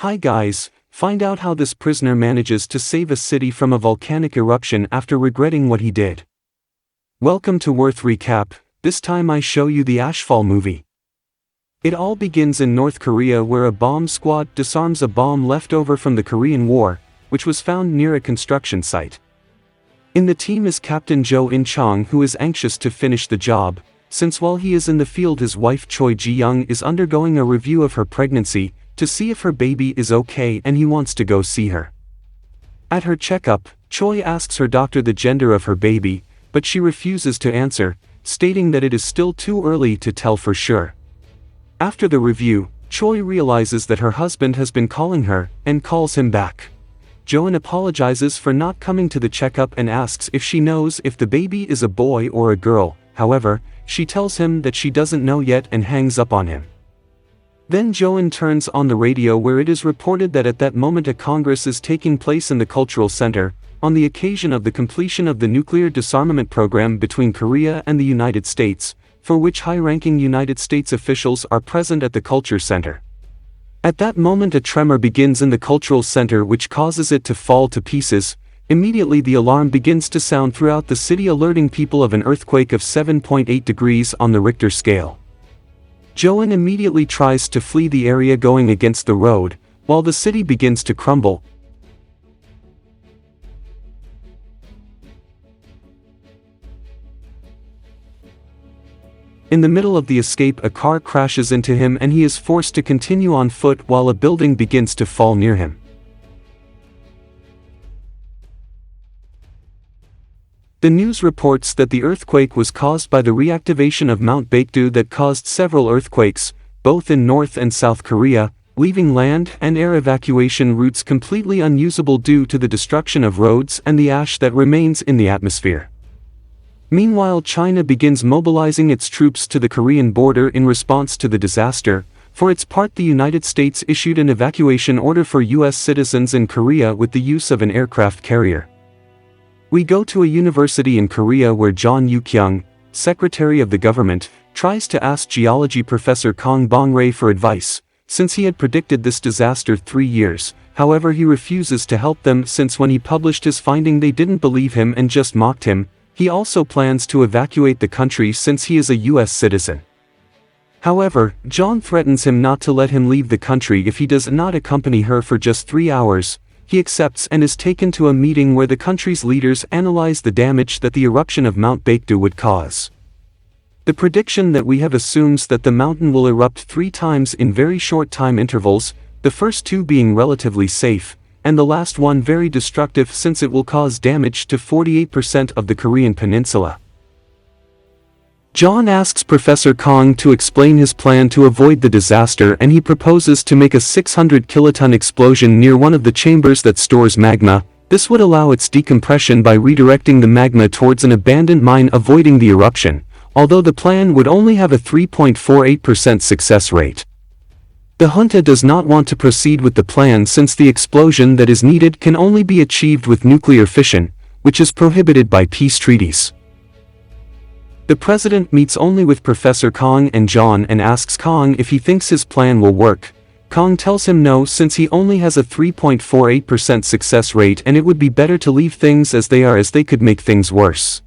Hi guys, find out how this prisoner manages to save a city from a volcanic eruption after regretting what he did. Welcome to Worth Recap. This time I show you the Ashfall movie. It all begins in North Korea where a bomb squad disarms a bomb left over from the Korean War, which was found near a construction site. In the team is Captain Jo In-chong, who is anxious to finish the job, since while he is in the field his wife Choi Ji-young is undergoing a review of her pregnancy, to see if her baby is okay, and he wants to go see her. At her checkup, Choi asks her doctor the gender of her baby, but she refuses to answer, stating that it is still too early to tell for sure. After the review, Choi realizes that her husband has been calling her, and calls him back. Joan apologizes for not coming to the checkup and asks if she knows if the baby is a boy or a girl. However, she tells him that she doesn't know yet and hangs up on him. Then Joan turns on the radio where it is reported that at that moment a congress is taking place in the cultural center, on the occasion of the completion of the nuclear disarmament program between Korea and the United States, for which high-ranking United States officials are present at the culture center. At that moment a tremor begins in the cultural center which causes it to fall to pieces. Immediately the alarm begins to sound throughout the city, alerting people of an earthquake of 7.8 degrees on the Richter scale. Joan immediately tries to flee the area going against the road, while the city begins to crumble. In the middle of the escape, a car crashes into him and he is forced to continue on foot while a building begins to fall near him. The news reports that the earthquake was caused by the reactivation of Mount Baekdu that caused several earthquakes, both in North and South Korea, leaving land and air evacuation routes completely unusable due to the destruction of roads and the ash that remains in the atmosphere. Meanwhile, China begins mobilizing its troops to the Korean border in response to the disaster. For its part, the United States issued an evacuation order for U.S. citizens in Korea with the use of an aircraft carrier. We go to a university in Korea where John Yu-kyung, secretary of the government, tries to ask geology professor Kang Bong-rae for advice, since he had predicted this disaster 3 years. However, he refuses to help them since when he published his finding they didn't believe him and just mocked him. He also plans to evacuate the country since he is a U.S. citizen. However, John threatens him not to let him leave the country if he does not accompany her for just 3 hours. He accepts and is taken to a meeting where the country's leaders analyze the damage that the eruption of Mount Baekdu would cause. The prediction that we have assumes that the mountain will erupt 3 times in very short time intervals, the first 2 being relatively safe, and the last one very destructive since it will cause damage to 48% of the Korean peninsula. John asks Professor Kang to explain his plan to avoid the disaster, and he proposes to make a 600 kiloton explosion near one of the chambers that stores magma. This would allow its decompression by redirecting the magma towards an abandoned mine, avoiding the eruption, although the plan would only have a 3.48% success rate. The junta does not want to proceed with the plan since the explosion that is needed can only be achieved with nuclear fission, which is prohibited by peace treaties. The president meets only with Professor Kang and John and asks Kang if he thinks his plan will work. Kang tells him no since he only has a 3.48% success rate and it would be better to leave things as they are as they could make things worse.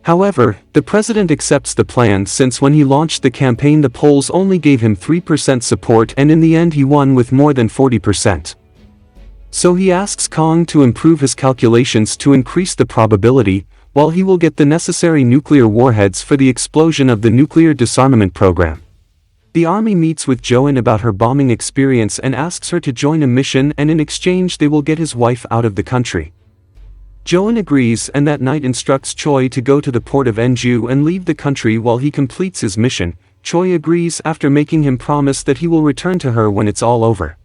However, the president accepts the plan since when he launched the campaign the polls only gave him 3% support and in the end he won with more than 40%. So he asks Kang to improve his calculations to increase the probability, while he will get the necessary nuclear warheads for the explosion of the nuclear disarmament program. The army meets with Joan about her bombing experience and asks her to join a mission, and in exchange they will get his wife out of the country. Joan agrees and that night instructs Choi to go to the port of Enju and leave the country while he completes his mission. Choi agrees after making him promise that he will return to her when it's all over.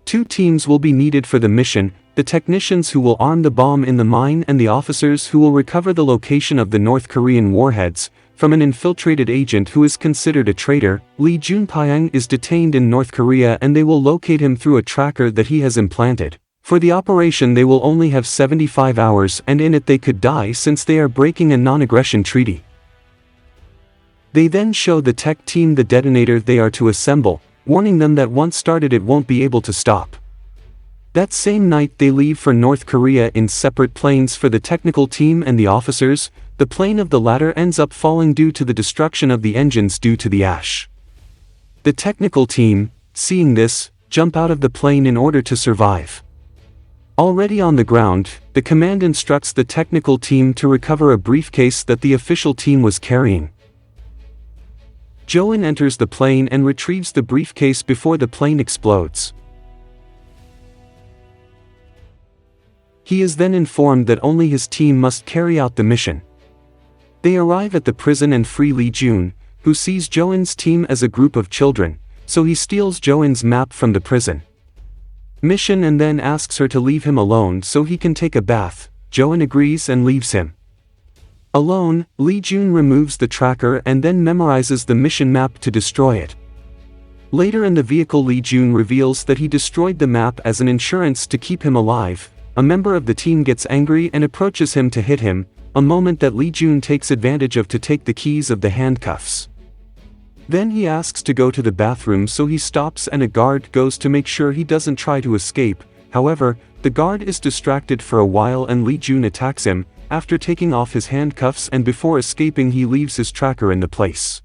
2 teams will be needed for the mission, the technicians who will arm the bomb in the mine and the officers who will recover the location of the North Korean warheads from an infiltrated agent who is considered a traitor. Lee Jun-pyong is detained in North Korea and they will locate him through a tracker that he has implanted. For the operation they will only have 75 hours and in it they could die since they are breaking a non-aggression treaty. They then show the tech team the detonator they are to assemble, warning them that once started it won't be able to stop. That same night they leave for North Korea in separate planes for the technical team and the officers. The plane of the latter ends up falling due to the destruction of the engines due to the ash. The technical team, seeing this, jump out of the plane in order to survive. Already on the ground, the command instructs the technical team to recover a briefcase that the official team was carrying. Jo-in enters the plane and retrieves the briefcase before the plane explodes. He is then informed that only his team must carry out the mission. They arrive at the prison and free Lee Jun, who sees Jo-in's team as a group of children, so he steals Jo-in's map from the prison mission and then asks her to leave him alone so he can take a bath. Jo-in agrees and leaves him alone. Lee Jun removes the tracker and then memorizes the mission map to destroy it. Later in the vehicle, Lee Jun reveals that he destroyed the map as an insurance to keep him alive. A member of the team gets angry and approaches him to hit him, a moment that Lee Jun takes advantage of to take the keys of the handcuffs. Then he asks to go to the bathroom, so he stops and a guard goes to make sure he doesn't try to escape. However, the guard is distracted for a while and Lee Jun attacks him. After taking off his handcuffs and before escaping, he leaves his tracker in the place.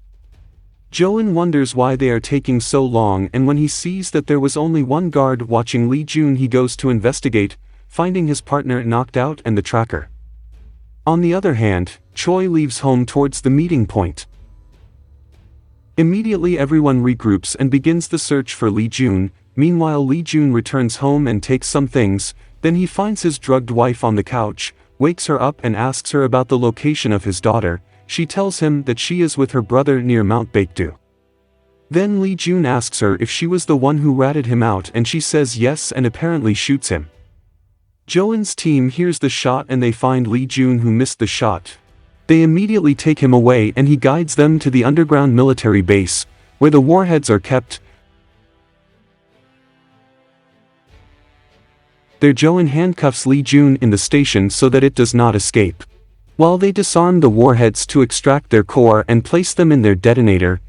Jo-in wonders why they are taking so long, and when he sees that there was only one guard watching Lee Jun, he goes to investigate, finding his partner knocked out and the tracker. On the other hand, Choi leaves home towards the meeting point. Immediately everyone regroups and begins the search for Lee Jun. Meanwhile, Lee Jun returns home and takes some things, then he finds his drugged wife on the couch, wakes her up and asks her about the location of his daughter. She tells him that she is with her brother near Mount Baekdu. Then Lee Jun asks her if she was the one who ratted him out and she says yes and apparently shoots him. Jo-in's team hears the shot and they find Lee Jun, who missed the shot. They immediately take him away and he guides them to the underground military base, where the warheads are kept. There, Jo-in handcuffs Lee Jun in the station so that it does not escape. While they disarm the warheads to extract their core and place them in their detonator.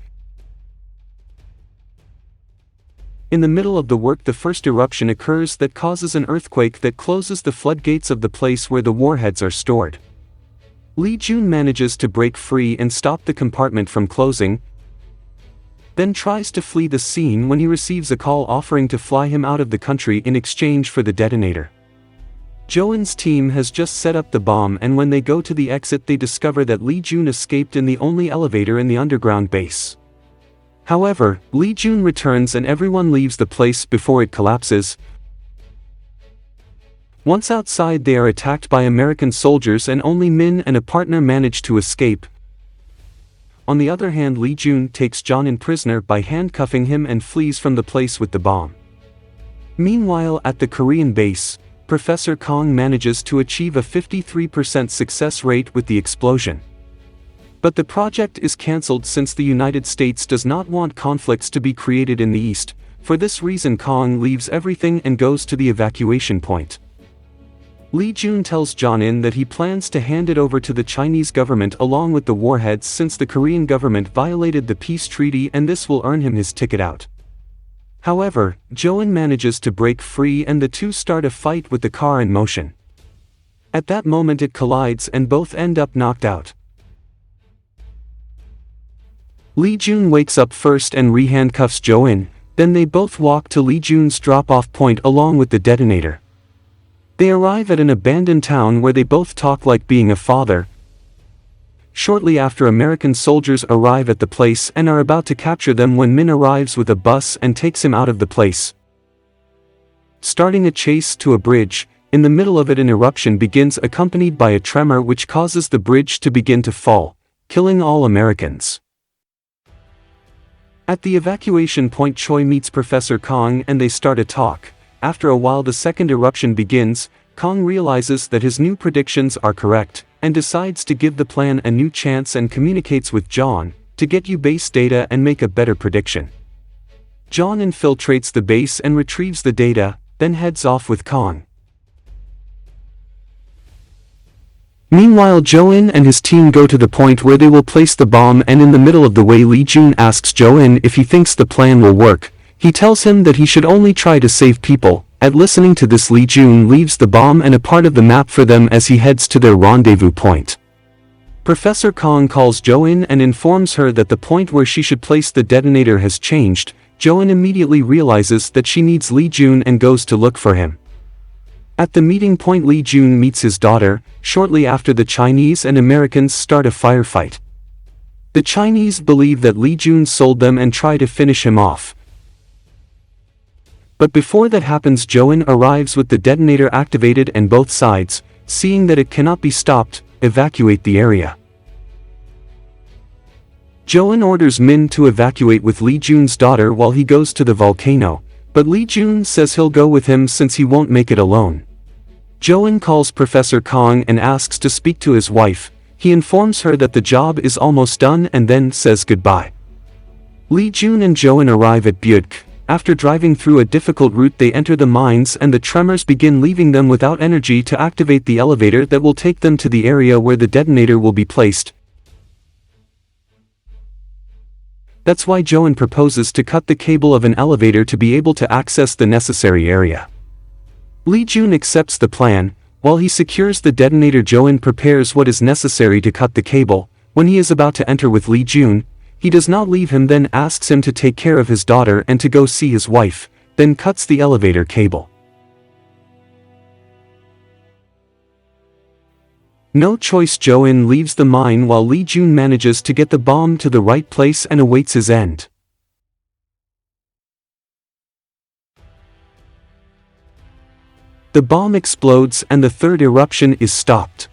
In the middle of the work, the first eruption occurs that causes an earthquake that closes the floodgates of the place where the warheads are stored. Lee Jun manages to break free and stop the compartment from closing, then tries to flee the scene when he receives a call offering to fly him out of the country in exchange for the detonator. Jo-in's team has just set up the bomb, and when they go to the exit they discover that Lee Jun escaped in the only elevator in the underground base. However, Lee Jun returns and everyone leaves the place before it collapses. Once outside, they are attacked by American soldiers and only Min and a partner manage to escape. On the other hand, Lee Jun takes Jo-in prisoner by handcuffing him and flees from the place with the bomb. Meanwhile, at the Korean base, Professor Kong manages to achieve a 53% success rate with the explosion. But the project is cancelled since the United States does not want conflicts to be created in the East. For this reason, Kong leaves everything and goes to the evacuation point. Lee Jun tells Jo-in that he plans to hand it over to the Chinese government along with the warheads since the Korean government violated the peace treaty, and this will earn him his ticket out. However, Jo-in manages to break free and the two start a fight with the car in motion. At that moment it collides and both end up knocked out. Lee Jun wakes up first and re-handcuffs Jo-in, then they both walk to Lee Jun's drop-off point along with the detonator. They arrive at an abandoned town where they both talk like being a father. Shortly after, American soldiers arrive at the place and are about to capture them when Min arrives with a bus and takes him out of the place, starting a chase to a bridge. In the middle of it, an eruption begins accompanied by a tremor which causes the bridge to begin to fall, killing all Americans. At the evacuation point, Choi meets Professor Kong and they start a talk. After a while, the second eruption begins. Kong realizes that his new predictions are correct, and decides to give the plan a new chance and communicates with John, to get you base data and make a better prediction. John infiltrates the base and retrieves the data, then heads off with Kong. Meanwhile, Jo-in and his team go to the point where they will place the bomb, and in the middle of the way Lee Jun asks Jo-in if he thinks the plan will work. He tells him that he should only try to save people. At listening to this, Lee Jun leaves the bomb and a part of the map for them as he heads to their rendezvous point. Professor Kong calls Jo-in and informs her that the point where she should place the detonator has changed. Jo-in immediately realizes that she needs Lee Jun and goes to look for him. At the meeting point, Lee Jun meets his daughter. Shortly after, the Chinese and Americans start a firefight. The Chinese believe that Lee Jun sold them and try to finish him off. But before that happens, Jo-in arrives with the detonator activated and both sides, seeing that it cannot be stopped, evacuate the area. Jo-in orders Min to evacuate with Lee Jun's daughter while he goes to the volcano, but Lee Jun says he'll go with him since he won't make it alone. Jo-in calls Professor Kong and asks to speak to his wife. He informs her that the job is almost done and then says goodbye. Lee Jun and Jo-in arrive at Butte. After driving through a difficult route, they enter the mines and the tremors begin, leaving them without energy to activate the elevator that will take them to the area where the detonator will be placed. That's why Jo-in proposes to cut the cable of an elevator to be able to access the necessary area. Lee Jun accepts the plan. While he secures the detonator, Jo-in prepares what is necessary to cut the cable. When he is about to enter with Lee Jun, he does not leave him, then asks him to take care of his daughter and to go see his wife, then cuts the elevator cable. No choice, Jo-in leaves the mine while Lee Jun manages to get the bomb to the right place and awaits his end. The bomb explodes and the third eruption is stopped.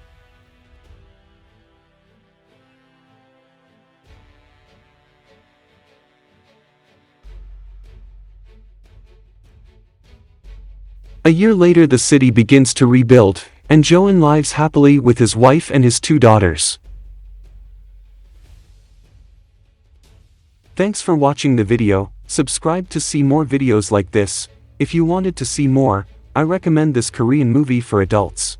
A year later, the city begins to rebuild, and Jo-in lives happily with his wife and his 2 daughters. Thanks for watching the video. Subscribe to see more videos like this. If you wanted to see more, I recommend this Korean movie for adults.